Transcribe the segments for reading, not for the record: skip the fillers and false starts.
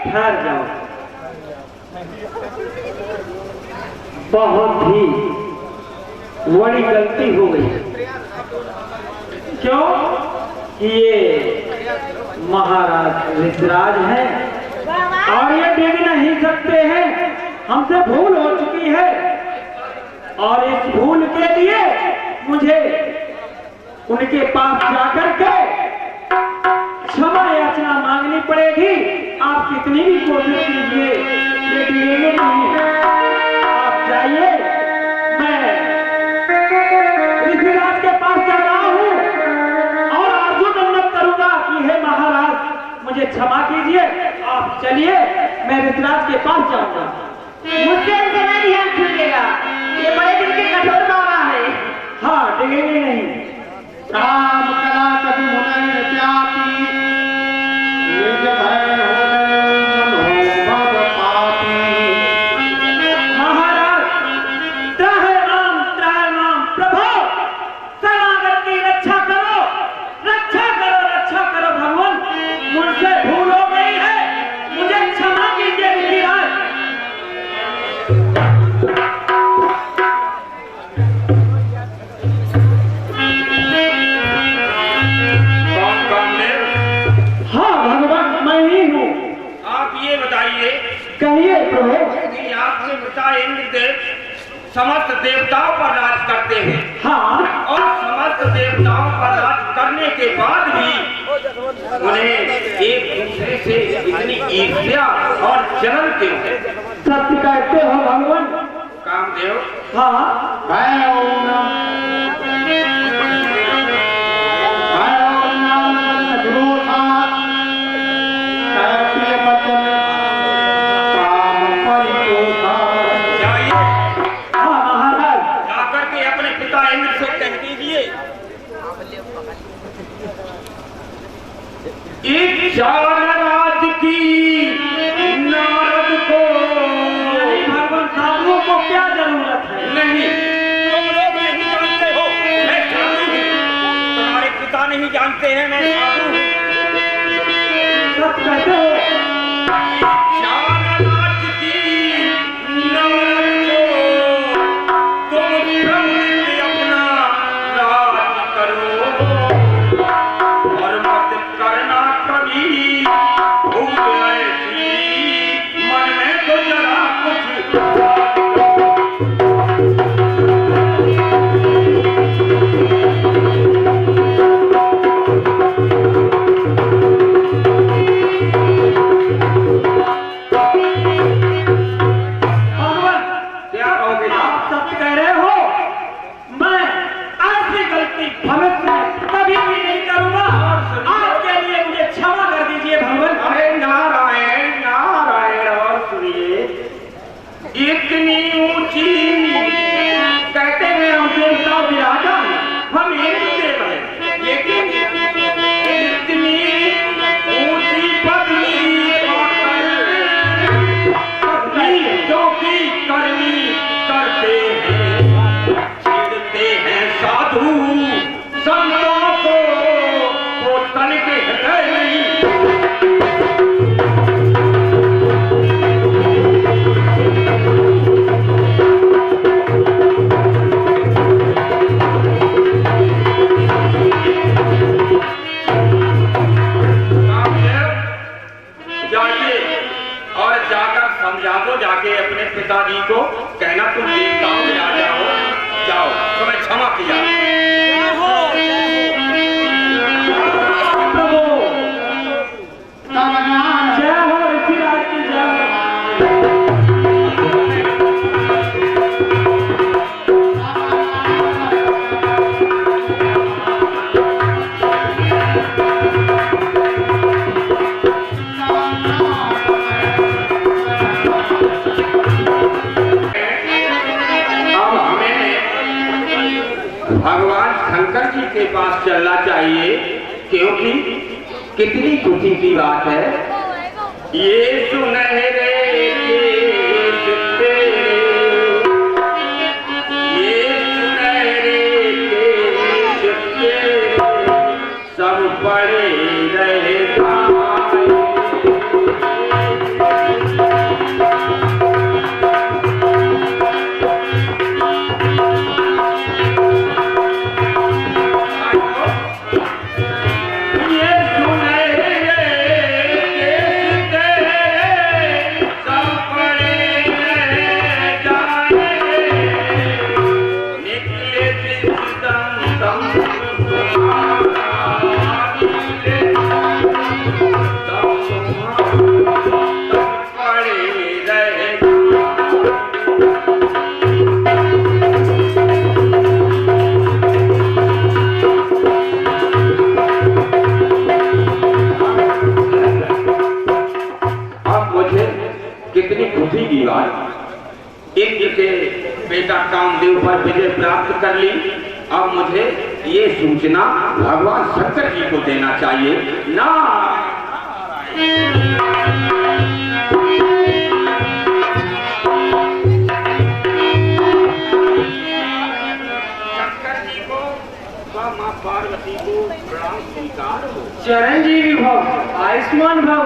ठहर जाओ। बहुत ही बड़ी गलती हो गई। क्यों? ये महाराज ऋतुराज हैं और ये डिग नहीं सकते हैं। हमसे भूल हो चुकी है और इस भूल के लिए मुझे उनके पास जाकर के क्षमा याचना मांगनी पड़ेगी। आप कितनी भी कोशिश कीजिए ये डिगेंगे नहीं। आप जाइए, मैं ऋतुराज के पास जा रहा हूँ और आरजू दंडवत करूंगा कि हे महाराज मुझे क्षमा कीजिए। आप चलिए, मैं ऋतुराज के पास जाऊंगा। मुझसे इतना ध्यान छूटेगा, ये बड़े दिल के कठोर बाबा है। हाँ, डिगेंगे नहीं। राम कला कभी मुने त्यागी, निज भय समस्त देवताओं पर राज करते हैं। हाँ, और समस्त देवताओं पर राज करने के बाद भी उन्हें एक दूसरे से इतनी ईर्ष्या और जलन क्यों है? सत्य कहते हो भगवान कामदेव। हाँ, नारद की नारद को भगवान साधुओं को क्या जरूरत है? नहीं, तुम लोग नहीं जानते हो, मैं साधु हूँ। तुम्हारे पिता नहीं जानते हैं मैं साधु हूँ। सब कहते हो नारद की नारद को तुम प्रवृत्ति अपना राज करो और मत करना कभी भूल ऐसी मन में तो जरा कुछ क्या कहोगे? आप सत्य कह रहे हो। मैं ऐसी गलती भविष्य में कभी भी नहीं करूंगा। आज के लिए मुझे क्षमा कर दीजिए भगवान। अरे नारायण नारायण। और सुनिए, इतनी ऊंची कहते हैं हम देवता विराजा हैं, हम एक देव हैं, लेकिन इतनी ऊंची पदवी जो कि कर्मी करते हैं, छेड़ते हैं साधु संतों को, वो तन के हृदय नहीं। जाइए और जाकर समझा दो, जाके अपने पिताजी को कहना तुम देवताओं में आ जाओ। जाओ, तुम्हें क्षमा किया। जय हो ऋषिराज की जय। अब हमें भगवान शंकर जी के पास चलना चाहिए, क्योंकि कितनी खुशी की बात है। ये सुनहरे केस तेरे कामदेव पर विजय प्राप्त कर ली, अब मुझे ये सूचना भगवान शंकर जी को देना चाहिए ना। शंकर जी को व मां पार्वती को प्रणाम स्वीकार हो। चिरंजीवी भव, आयुष्मान भव।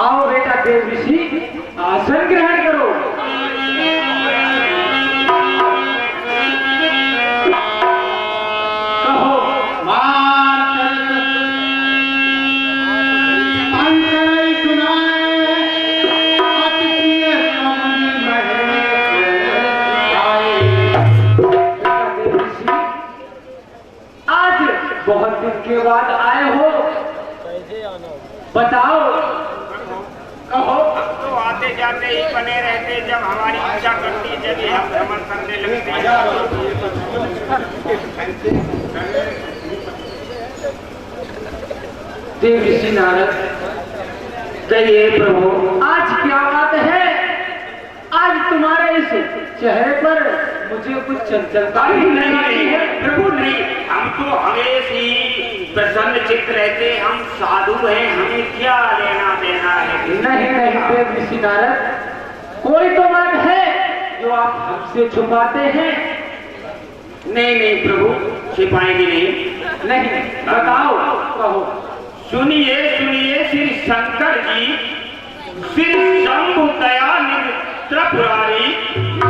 आओ बेटा देव ऋषि, आसन ग्रहण करो। कहो आज बहुत दिन के बाद आए हो, बताओ। कहो। हम तो आते जाते ही बने रहते, जब हमारी इच्छा करती जगह हम भ्रमण करने लगते हैं। देव ऋषि नारद, कहिए प्रभु, आज क्या बात है? आज तुम्हारे इस चेहरे पर मुझे कुछ चंचलता ही नहीं आई है। प्रभु नहीं, हम तो हमेशा ही प्रसन्न चित्त रहते, हम साधु हैं, हमें क्या लेना देना है। नहीं नहीं देव ऋषि नारद, कोई तो बात है जो आप हमसे छुपाते हैं। नहीं नहीं प्रभु, छिपाएंगे नहीं, बताओ, कहो। सुनिए सुनिए, श्री शंकर जी, श्री शंभु दयानिधि त्रिपुरारी,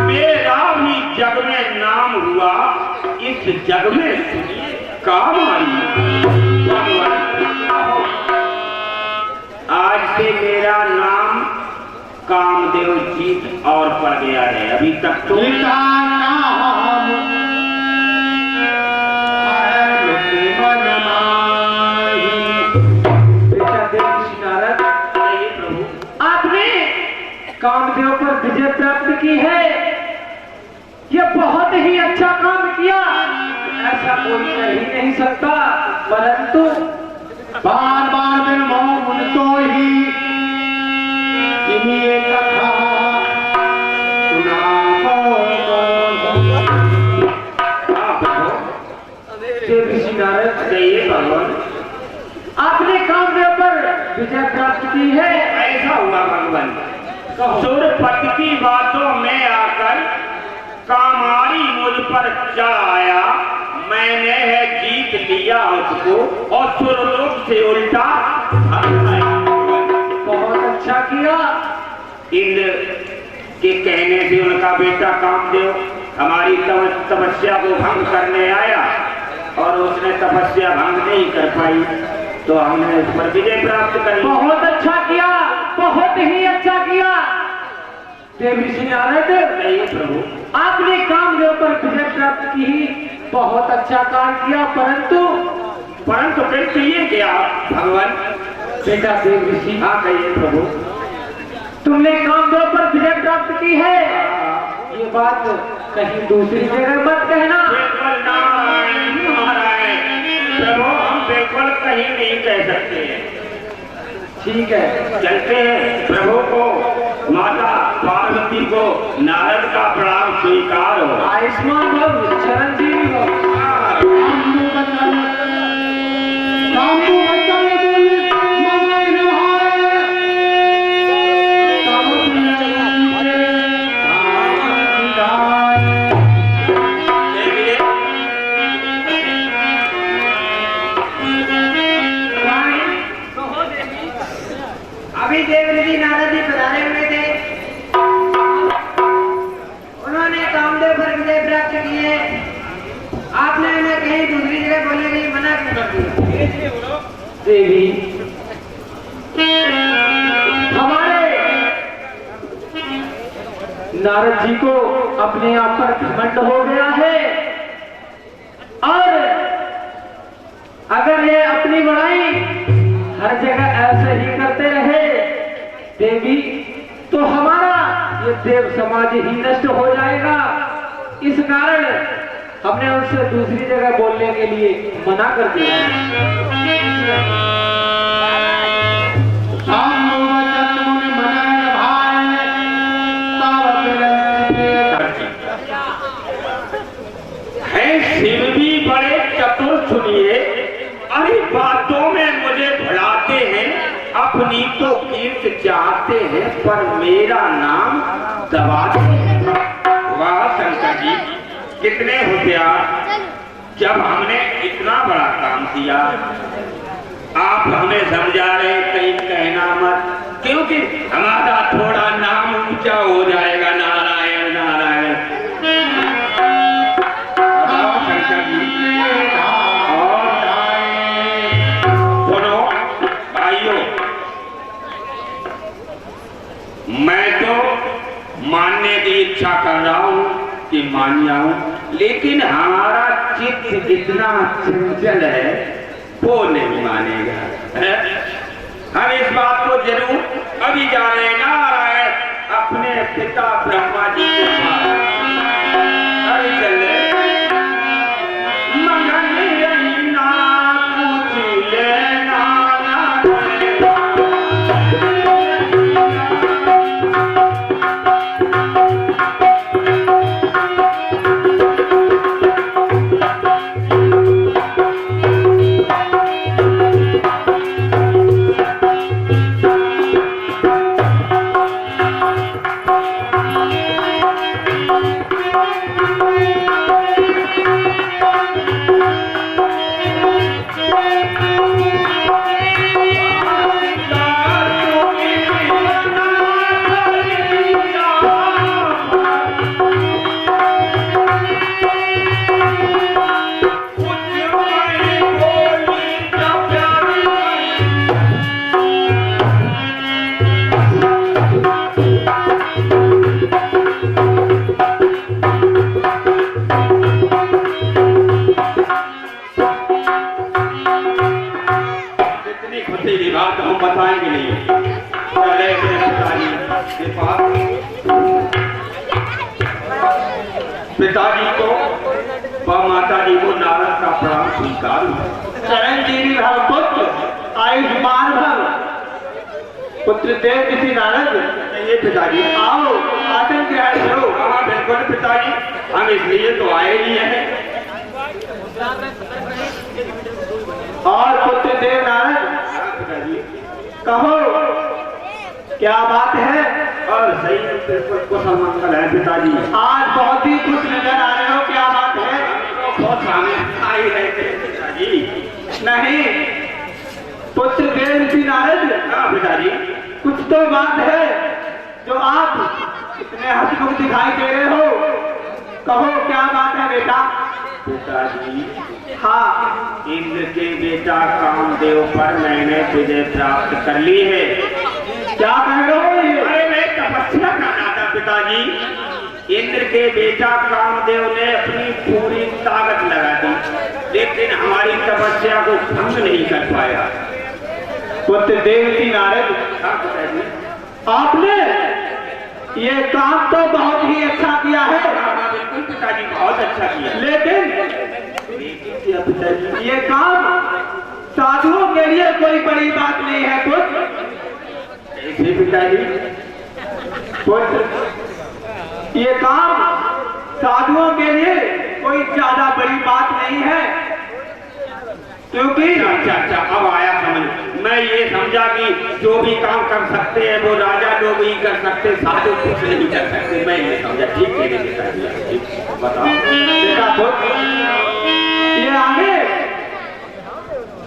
मेरा भी जग में नाम हुआ, इस जग में सुनिए काम आई। आज से मेरा नाम कामदेव जीत और पड़ गया है। अभी तक तो कामदेव पर विजय प्राप्त की है, ये बहुत ही अच्छा काम किया, ऐसा कोई कर ही नहीं सकता। परंतु बार बार बिन मोह तो ही इन्हीं कथा देव ऋषि नारद, कहिए भगवान, आपने कामदेव पर विजय प्राप्त की है। ऐसा हुआ भगवान, सुरपति की बातों में आकर कामारी मुझ पर चढ़ आया, मैंने है जीत लिया उसको और सुरलोक से उल्टा बहुत अच्छा किया। इंद्र के कहने से उनका बेटा कामदेव हमारी तपस्या को भंग करने आया और उसने तपस्या भंग नहीं कर पाई, तो हमने उस पर विजय प्राप्त कर। बहुत अच्छा किया, बहुत ही अच्छा किया। देव ऋषि नारद, नहीं प्रभु, आपने कामदेव पर विजय प्राप्त की, बहुत अच्छा काम किया। परंतु फिर कहिए क्या भगवान? बेटा देव ऋषि, हाँ कहिए प्रभु। तुमने कामदेव पर विजय प्राप्त की है, ये बात कहीं दूसरी जगह मत कहना। बिल्कुल नारायण नारायण प्रभु, हम बिल्कुल कहीं नहीं कह सकते। ठीक है, चलते हैं। प्रभु को, माता पार्वती को नारद का प्रणाम स्वीकार हो। आयुष्मान भव, चिरंजीवी भव। अभी देव ऋषि नारद जी पधारे हुए थे, उन्होंने कामदेव पर विजय प्राप्त की है। आपने उन्हें कहीं दूसरी जगह बोलने के लिए मना क्यों कर दिया? देवी, हमारे नारद जी को अपने आप पर घमंड हो गया है, और अगर ये अपनी बड़ाई हर जगह ऐसे ही करते रहे देवी, तो हमारा ये देव समाज ही नष्ट हो जाएगा। इस कारण हमने उनसे दूसरी जगह बोलने के लिए मना कर दिया। अपनी तो कीर्ति चाहते हैं पर मेरा नाम दबाते हैं। वाह शंकर जी, कितने होशियार। जब हमने इतना बड़ा काम किया आप हमें समझा रहे कहीं कहना मत, क्योंकि हमारा थोड़ा नाम ऊंचा हो जाएगा। नारायण नारायण। शंकर जी और सुनो भाइयों, मैं तो मानने की इच्छा कर रहा हूं कि मान जाऊं, लेकिन हमारा चित्त जितना चंचल है वो नहीं मानेगा। हम इस बात को जरूर अभी जा रहे हैं नारायण अपने पिता ब्रह्मा जी के पास। अभी चल रहे मगन रहना कुछ लेना बताएंगे नहीं। पिताजी को व माता जी को नारद का प्रणाम स्वीकार। चिरंजीवी भव पुत्र आयुष्मान भव। पुत्र देव ऋषि नारद, ये पिताजी आओ आसन ग्रहण करो। हाँ बिल्कुल पिताजी, हम इसलिए तो आए ही हैं। और पुत्र देव नारद कहो क्या बात है। और सही बिल्कुल कुशल मंगल है पिताजी। आज बहुत ही खुश नजर आ रहे हो, क्या बात है। बहुत सामने आई रहते हैं पिताजी। नहीं पुत्र देव ऋषि नारद, हाँ पिताजी कुछ तो बात है जो आप इतने हंसमुख दिखाई दे रहे हो। कहो क्या बात है बेटा। पिताजी हाँ, इंद्र के बेटा कामदेव पर मैंने विजय प्राप्त कर ली है। क्या कह रहे हो ये। अरे मैं तपस्या कर रहा था पिताजी। इंद्र के बेटा कामदेव ने अपनी पूरी ताकत लगा दी, लेकिन हमारी तपस्या को भंग नहीं कर पाया। पुत्र देव ऋषि नारद, हाँ पिताजी। आपने ये काम तो बहुत ही अच्छा किया है। हाँ बिल्कुल पिताजी, बहुत अच्छा किया। लेकिन पिताजी ये काम साधुओं के लिए कोई बड़ी बात नहीं है पुत्र। ऐसे पिताजी पुत्र, ये काम साधुओं के लिए कोई ज्यादा बड़ी बात नहीं है, क्योंकि अच्छा अब आया समझ। मैं ये समझा कि जो भी काम कर सकते हैं वो राजा लोग ही कर सकते, साधु कुछ नहीं कर सकते। मैं ये समझा। ठीक है पिताजी, बताओ बेटा पुत्र, ये आगे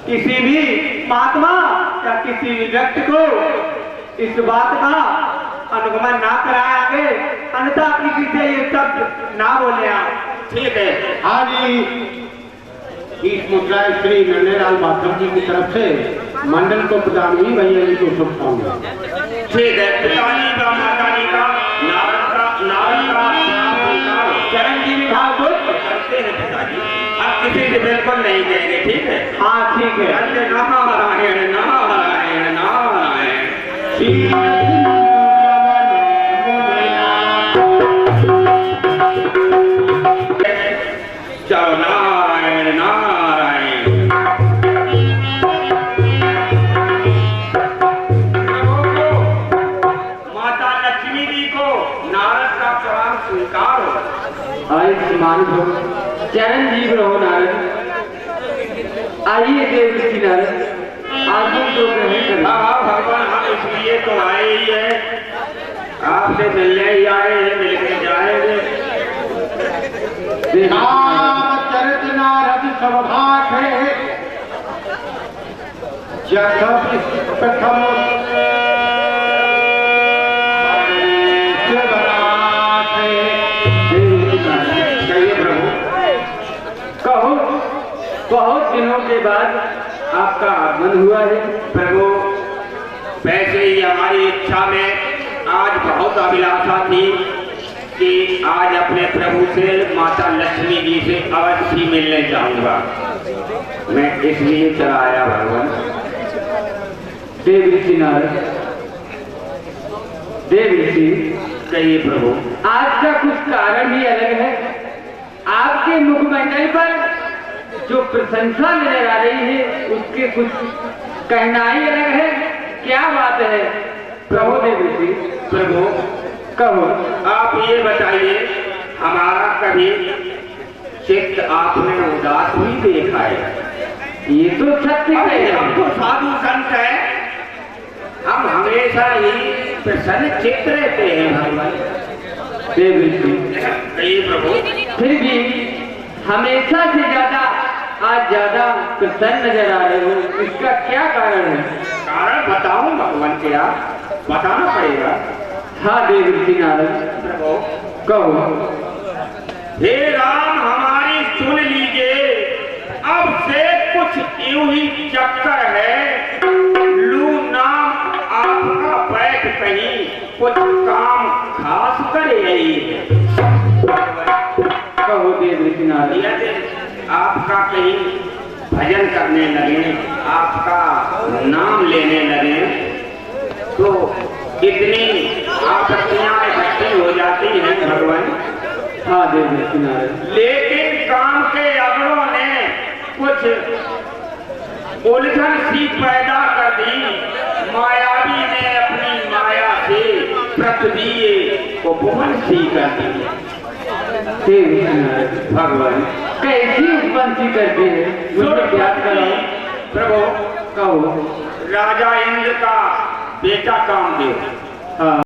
किसी भी महात्मा या किसी भी व्यक्ति को इस बात का अनुगमन ना कराए आगे, अन्यथा किसी से ये शब्द ना बोले आप। ठीक है। हाँ जी, इस मुद्रा श्री नंदेलाल माधव जी की तरफ से मंडल को प्रदान हुई भैया जी को शुभकामनाएं। ठीक है पिताजी का माता जी का नारद का चिरंजीवी भाव करते हैं पिताजी। अब किसी से बिल्कुल नहीं कहेंगे, ठीक है। हाँ ठीक है। नारायण नारायण नारायण। चलो नारायण नारायण। माता लक्ष्मी जी को नारद का प्रणाम स्वीकार हो। आयुष्मान भव। चिरंजीव रहो नारद। आइए देव ऋषि नारद, आगे जो कहे हाँ भगवान, हम इसलिए तो आए ही है, आपसे मिलने ही आए हैं, मिलके जाएंगे। चरित नारद सब भाखे प्रथम कहो, बहुत दिनों के बाद आपका आगमन हुआ है प्रभु। वैसे ही हमारी इच्छा में आज बहुत अभिलाषा थी कि आज अपने प्रभु से माता लक्ष्मी जी से अवश्य मिलने जाऊंगा, मैं इसलिए चला आया भगवान। देव ऋषि नारद, देव ऋषि, कहिए प्रभु। आज का कुछ कारण भी अलग है। आपके मुखमंडल पर जो प्रशंसा नजर आ रही है उसके कुछ कहना ही अलग है। क्या बात है प्रभु देव ऋषि? प्रभु कहो। आप ये बताइए, हमारा कभी चित्त आपने उदास भी देखा है? ये तो सत्य अरे है। हम तो साधु संत है, हम हमेशा ही प्रसन्न चित्त रहते हैं भगवान। देव ऋषि, कहिए प्रभु। फिर भी हमेशा से ज्यादा आज ज्यादा प्रसन्न नजर आ रहे हो, इसका क्या कारण है? कारण बताऊं भगवान, क्या बताना पड़ेगा? हाँ देव ऋषि नारद, प्रभु कहो। हे राम, हमारी सुन लीजिए, अब से कुछ यूं ही चक्कर है। लू नाम आपका बैठ कहीं कुछ काम खास करे यही है। कहो देव ऋषि नारद। यदि आपका कहीं भजन करने लगे, आपका नाम लेने लगे, तो कितनी आपत्तियां इकट्ठी हो जाती हैं भगवान। हाँ देव ऋषि नारद। लेकिन काम के अगड़ों ने कुछ उलझन सी पैदा कर दी। मायावी ने अपनी माया से पृथ्वी को भुवन सी कर दी। देव ऋषि नारद, भगवान कैसी उपंसी करते हैं मुझे याद कराओ। प्रभु कहो। राजा इंद्र का बेटा कामदेव, हाँ